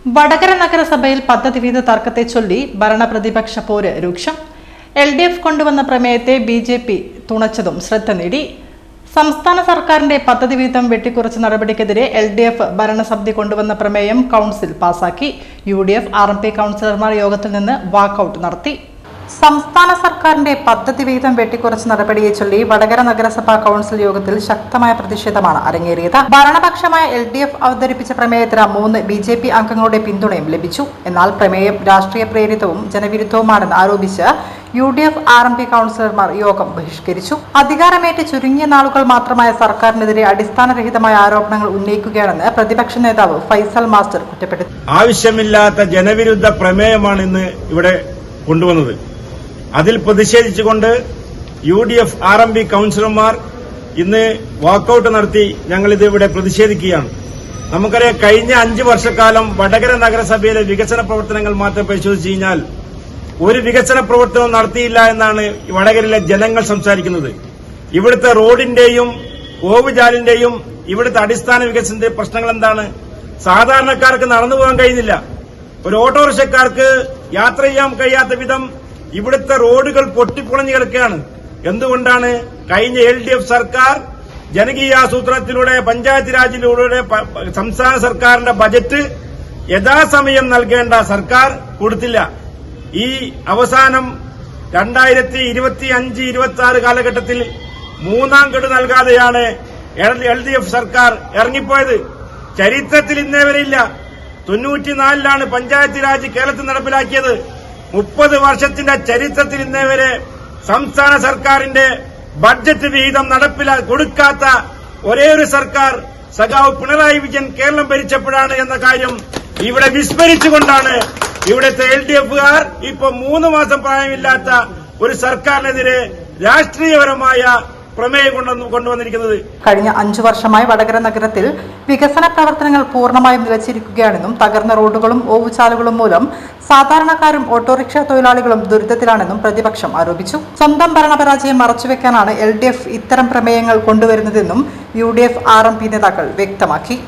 വടകര നഗരസഭയിൽ പദ്ധതി വീത തർക്കത്തെ ചൊല്ലി ഭരണപ്രതിപക്ഷ പോര് രൂക്ഷം. LDF കൊണ്ടുവന്ന പ്രമേയത്തെ BJP തുണച്ചതും ശ്രദ്ധ നേടി. സംസ്ഥാന സർക്കാരിന്റെ പദ്ധതി വീതം വെട്ടിക്കുറച്ച നടപടിക്കെതിരെ LDF ഭരണസമിതി കൊണ്ടുവന്ന പ്രമേയം കൗൺസിൽ പാസാക്കി. UDF RMP കൗൺസിലർമാർ യോഗത്തിൽ നിന്ന് വാക്കൌട്ട് നടത്തി. സംസ്ഥാന സർക്കാരിന്റെ പദ്ധതി വീതം വെട്ടിക്കുറച്ച നടപടിയെ ചൊല്ലി വടകര നഗരസഭാ കൗൺസിൽ യോഗത്തിൽ ശക്തമായ പ്രതിഷേധമാണ് അരങ്ങേറിയത്. ഭരണപക്ഷമായ LDF അവതരിപ്പിച്ച പ്രമേയത്തിന് 3 BJP അംഗങ്ങളുടെ പിന്തുണയും ലഭിച്ചു. എന്നാൽ പ്രമേയം രാഷ്ട്രീയ പ്രേരിതവും ജനവിരുദ്ധവുമാണെന്ന് ആരോപിച്ച് UDF RMP കൗൺസിലർമാർ യോഗം ബഹിഷ്കരിച്ചു. അധികാരമേറ്റ് ചുരുങ്ങിയ നാളുകൾ മാത്രമായ സർക്കാരിനെതിരെ അടിസ്ഥാനരഹിതമായ ആരോപണങ്ങൾ ഉന്നയിക്കുകയാണെന്ന് പ്രതിപക്ഷ നേതാവ് ഫൈസൽ മാസ്റ്റർ കുറ്റപ്പെടുത്തി. ആവശ്യമില്ലാത്ത ജനവിരുദ്ധ പ്രമേയമാണ് ഇന്ന് ഇവിടെ കൊണ്ടുവന്നത്. അതിൽ പ്രതിഷേധിച്ചുകൊണ്ട് UDF RMP കൌൺസിലർമാർ ഇന്ന് വാക്കൌട്ട് നടത്തി ഞങ്ങളിത് ഇവിടെ പ്രതിഷേധിക്കുകയാണ്. നമുക്കറിയാം, കഴിഞ്ഞ 5 വർഷക്കാലം വടകര നഗരസഭയിലെ വികസന പ്രവർത്തനങ്ങൾ മാത്രം പരിശോധിച്ചു കഴിഞ്ഞാൽ ഒരു വികസന പ്രവർത്തനവും നടത്തിയില്ല എന്നാണ് വടകരയിലെ ജനങ്ങൾ സംസാരിക്കുന്നത്. ഇവിടുത്തെ റോഡിന്റെയും ഓവുചാലിന്റെയും ഇവിടുത്തെ അടിസ്ഥാന വികസനത്തിന്റെ പ്രശ്നങ്ങൾ എന്താണ്? സാധാരണക്കാർക്ക് നടന്നു പോകാൻ കഴിയുന്നില്ല. ഒരു ഓട്ടോറിക്ഷക്കാർക്ക് യാത്ര ചെയ്യാൻ കഴിയാത്ത വിധം ഇവിടുത്തെ റോഡുകൾ പൊട്ടിപ്പൊളഞ്ഞു കിടക്കുകയാണ്. എന്തുകൊണ്ടാണ്? കഴിഞ്ഞ LDF സർക്കാർ ജനകീയാസൂത്രണത്തിലൂടെ പഞ്ചായത്ത് രാജിലൂടെ സംസ്ഥാന സർക്കാരിന്റെ ബജറ്റ് യഥാസമയം നൽകേണ്ട സർക്കാർ കൊടുത്തില്ല. ഈ അവസാനം 2025-26 കാലഘട്ടത്തിൽ 3ാം ഗഡു നൽകാതെയാണ് LDF സർക്കാർ ഇറങ്ങിപ്പോയത്. ചരിത്രത്തിൽ ഇന്നേ വരെ ഇല്ല. 94ലാണ് പഞ്ചായത്ത് രാജ് കേരളത്തിൽ നടപ്പിലാക്കിയത്. 30 വർഷത്തിന്റെ ചരിത്രത്തിൽ ഇന്നേ വരെ സംസ്ഥാന സർക്കാരിന്റെ ബഡ്ജറ്റ് വിഹിതം കൊടുക്കാത്ത ഒരേയൊരു സർക്കാർ സഖാവ് പിണറായി വിജയൻ കേരളം ഭരിച്ചപ്പോഴാണ് എന്ന കാര്യം ഇവിടെ വിസ്മരിച്ചുകൊണ്ടാണ് ഇവിടുത്തെ LDFകാർ ഇപ്പൊ 3 മാസം പ്രായമില്ലാത്ത ഒരു സർക്കാരിനെതിരെ രാഷ്ട്രീയപരമായ പ്രമേയം കൊണ്ടുവന്നിരിക്കുന്നത്. കഴിഞ്ഞ 5 വർഷമായി വടകര നഗരത്തിൽ വികസന പ്രവർത്തനങ്ങൾ പൂർണ്ണമായും നിലച്ചിരിക്കുകയാണെന്നും തകർന്ന റോഡുകളും ഓവുചാലുകളും മൂലം സാധാരണക്കാരും ഓട്ടോറിക്ഷ തൊഴിലാളികളും ദുരിതത്തിലാണെന്നും പ്രതിപക്ഷം ആരോപിച്ചു. സ്വന്തം ഭരണപരാജയം മറച്ചുവെക്കാനാണ് LDF ഇത്തരം പ്രമേയങ്ങൾ കൊണ്ടുവരുന്നതെന്നും UDF RMP നേതാക്കൾ വ്യക്തമാക്കി.